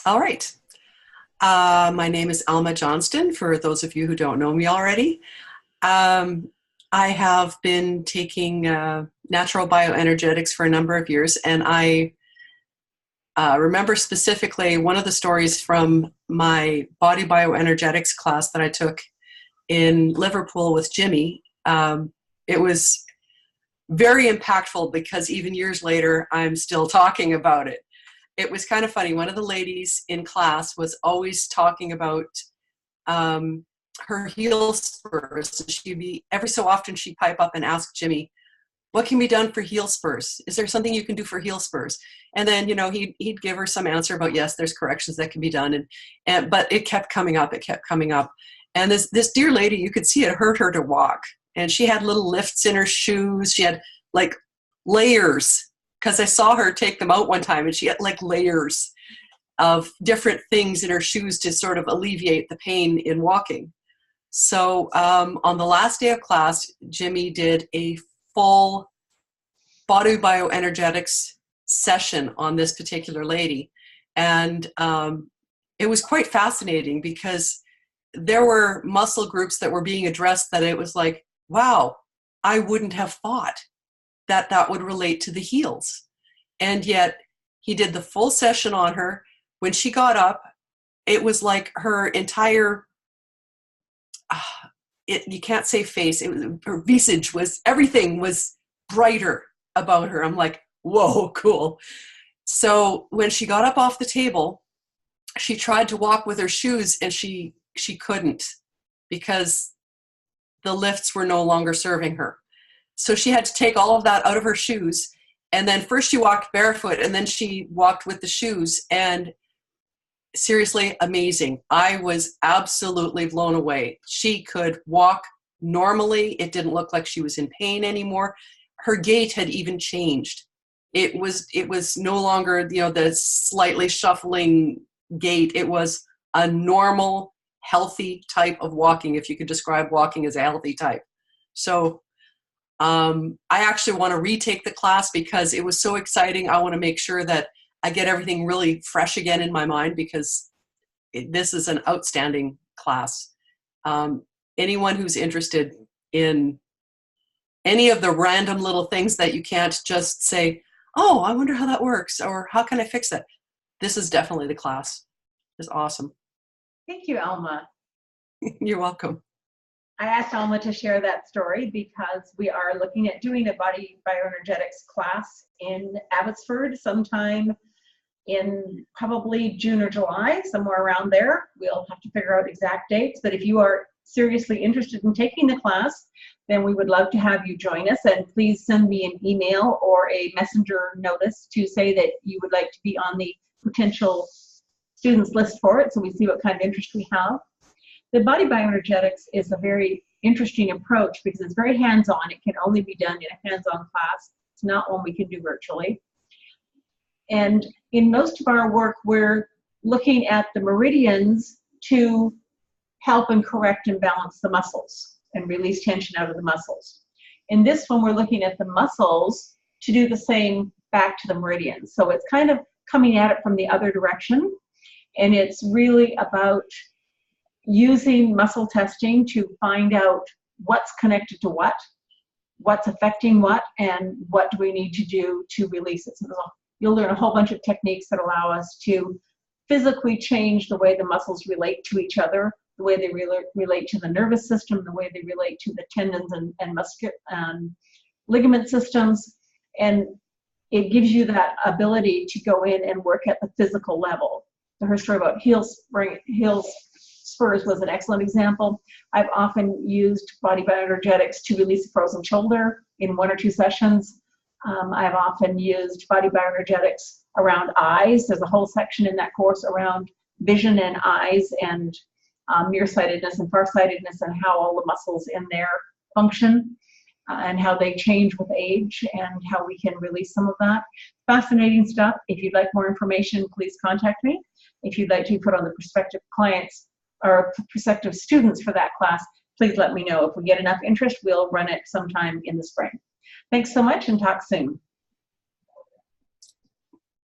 All right. My name is Alma Johnston, for those of you who don't know me already. Um, I have been taking natural bioenergetics for a number of years, and I remember specifically one of the stories from my Body Bioenergetics class that I took in Liverpool with Jimmy. It was very impactful because even years later, I'm still talking about it. It was kind of funny. One of the ladies in class was always talking about her heel spurs. She'd be, every so often she'd pipe up and ask Jimmy, what can be done for heel spurs? Is there something you can do for heel spurs? And then, he'd give her some answer about, yes, there's corrections that can be done. But it kept coming up. It kept coming up. And this dear lady, you could see it hurt her to walk. And she had little lifts in her shoes. She had like layers, because I saw her take them out one time and she had like layers of different things in her shoes to sort of alleviate the pain in walking. So on the last day of class, Jimmy did a full Body Bioenergetics session on this particular lady. And it was quite fascinating because there were muscle groups that were being addressed that it was like, wow, I wouldn't have thought that would relate to the heels. And yet he did the full session on her. When she got up, it was like her entire, you can't say face, her visage was, everything was brighter about her. I'm like, whoa, cool. So when she got up off the table, she tried to walk with her shoes and she couldn't, because the lifts were no longer serving her. So she had to take all of that out of her shoes. And then first she walked barefoot and then she walked with the shoes. And seriously, amazing. I was absolutely blown away. She could walk normally. It didn't look like she was in pain anymore. Her gait had even changed. It was no longer, the slightly shuffling gait. It was a normal, healthy type of walking, if you could describe walking as a healthy type. So I actually want to retake the class because it was so exciting. I want to make sure that I get everything really fresh again in my mind, because this is an outstanding class. Anyone who's interested in any of the random little things that you can't just say, oh, I wonder how that works, or how can I fix that? This is definitely the class. It's awesome. Thank you, Alma. You're welcome. I asked Alma to share that story because we are looking at doing a Body Bioenergetics class in Abbotsford sometime in probably June or July, somewhere around there. We'll have to figure out exact dates, but if you are seriously interested in taking the class, then we would love to have you join us. And please send me an email or a messenger notice to say that you would like to be on the potential students list for it, so we see what kind of interest we have. The Body Bioenergetics is a very interesting approach because it's very hands-on. It can only be done in a hands-on class. It's not one we can do virtually. And in most of our work, we're looking at the meridians to help and correct and balance the muscles and release tension out of the muscles. In this one, we're looking at the muscles to do the same back to the meridians. So it's kind of coming at it from the other direction. And it's really about using muscle testing to find out what's connected to what's affecting what, and what do we need to do to release it. So you'll learn a whole bunch of techniques that allow us to physically change the way the muscles relate to each other, the way they relate to the nervous system, the way they relate to the tendons and muscular ligament systems. And it gives you that ability to go in and work at the physical level. So her story about heel spurs was an excellent example. I've often used Body Bioenergetics to release a frozen shoulder in 1 or 2 sessions. I've often used Body Bioenergetics around eyes. There's a whole section in that course around vision and eyes and nearsightedness and farsightedness, and how all the muscles in there function and how they change with age and how we can release some of that. Fascinating stuff. If you'd like more information, please contact me. If you'd like to put on the prospective clients or prospective students for that class, please let me know. If we get enough interest, we'll run it sometime in the spring. Thanks so much, and talk soon.